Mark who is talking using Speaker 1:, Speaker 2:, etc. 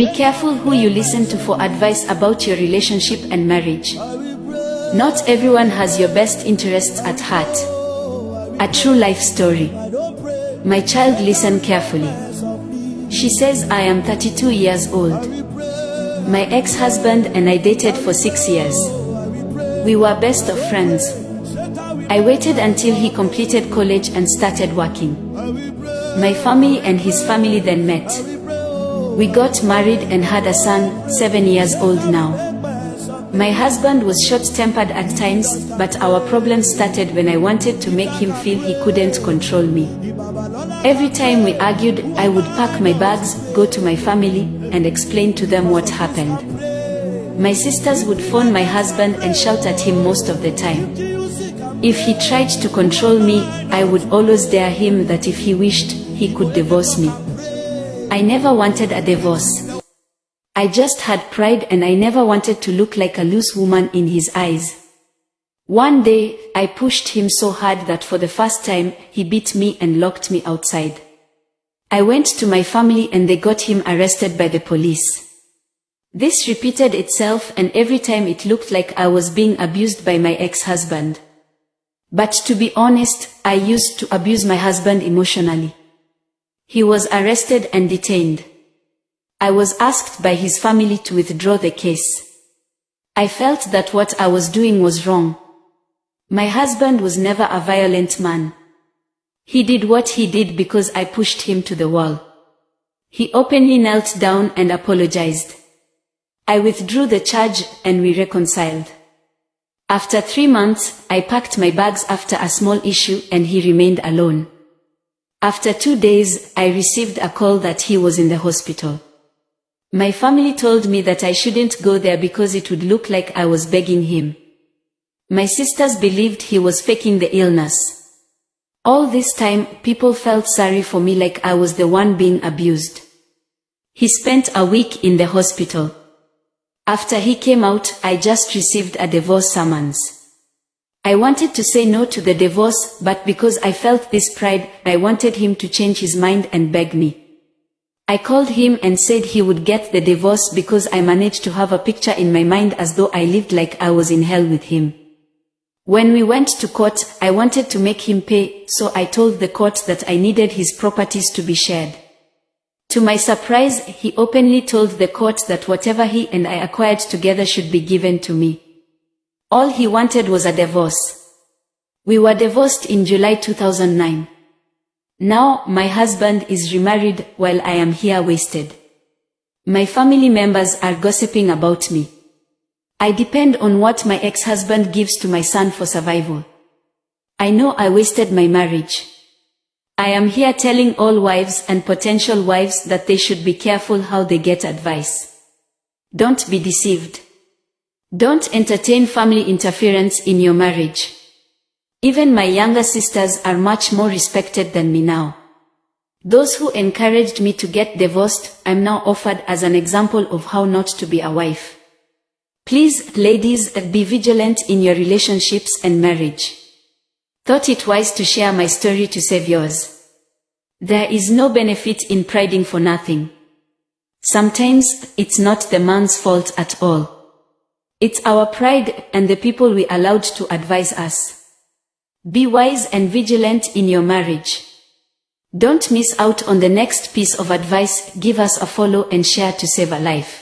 Speaker 1: Be careful who you listen to for advice about your relationship and marriage. Not everyone has your best interests at heart. A true life story. My child, listen carefully. She says, I am 32 years old. My ex-husband and I dated for 6 years. We were best of friends. I waited until he completed college and started working. My family and his family then met. We got married and had a son, 7 years old now. My husband was short-tempered at times, but our problem started when I wanted to make him feel he couldn't control me. Every time we argued, I would pack my bags, go to my family, and explain to them what happened. My sisters would phone my husband and shout at him most of the time. If he tried to control me, I would always dare him that if he wished, he could divorce me. I never wanted a divorce. I just had pride and I never wanted to look like a loose woman in his eyes. One day, I pushed him so hard that for the first time, he beat me and locked me outside. I went to my family and they got him arrested by the police. This repeated itself, and every time it looked like I was being abused by my ex-husband. But to be honest, I used to abuse my husband emotionally. He was arrested and detained. I was asked by his family to withdraw the case. I felt that what I was doing was wrong. My husband was never a violent man. He did what he did because I pushed him to the wall. He openly knelt down and apologized. I withdrew the charge and we reconciled. After 3 months, I packed my bags after a small issue and he remained alone. After 2 days, I received a call that he was in the hospital. My family told me that I shouldn't go there because it would look like I was begging him. My sisters believed he was faking the illness. All this time, people felt sorry for me like I was the one being abused. He spent a week in the hospital. After he came out, I just received a divorce summons. I wanted to say no to the divorce, but because I felt this pride, I wanted him to change his mind and beg me. I called him and said he would get the divorce because I managed to have a picture in my mind as though I lived like I was in hell with him. When we went to court, I wanted to make him pay, so I told the court that I needed his properties to be shared. To my surprise, he openly told the court that whatever he and I acquired together should be given to me. All he wanted was a divorce. We were divorced in July 2009. Now, my husband is remarried while I am here wasted. My family members are gossiping about me. I depend on what my ex-husband gives to my son for survival. I know I wasted my marriage. I am here telling all wives and potential wives that they should be careful how they get advice. Don't be deceived. Don't entertain family interference in your marriage. Even my younger sisters are much more respected than me now. Those who encouraged me to get divorced, I'm now offered as an example of how not to be a wife. Please, ladies, be vigilant in your relationships and marriage. Thought it wise to share my story to save yours. There is no benefit in priding for nothing. Sometimes, it's not the man's fault at all. It's our pride and the people we allowed to advise us. Be wise and vigilant in your marriage. Don't miss out on the next piece of advice. Give us a follow and share to save a life.